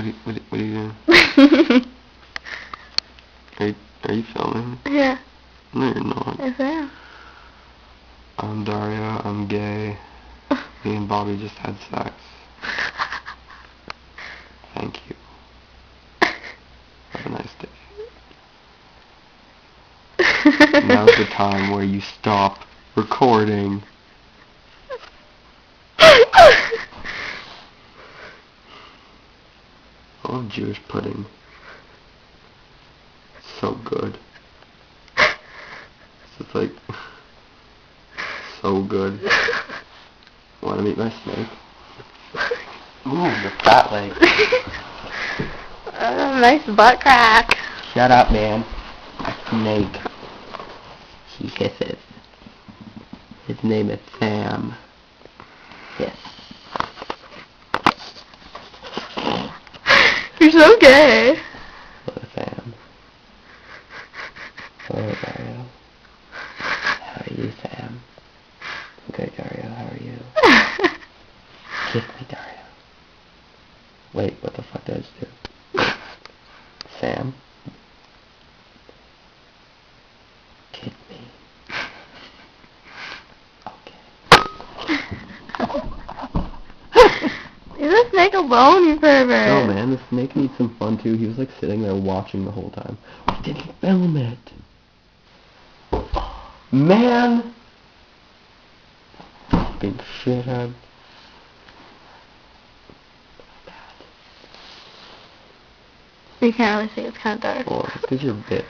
What are you doing? Are you filming? Yeah. No, you're not. Yes, I am. I'm Dario. I'm gay. Me and Bobby just had sex. Thank you. Have a nice day. Now's the time where you stop recording. I love Jewish pudding. So good. It's just like so good. Want to meet my snake? Ooh, your fat leg. Nice butt crack. Shut up, man. A snake. He hisses. His name is Sam. Yes. You're so gay. Hello, Sam. Hello, Dario. How are you, Sam? Good, Dario. How are you? Kiss me, Dario. Wait, what the fuck did I just do? Sam? Kiss me. Leave the snake alone, you pervert. No, man, the snake needs some fun too. He was like sitting there watching the whole time. We didn't film it. Man! Fucking shithead. You can't really see, it's kind of dark. Well, it's because you're a bitch.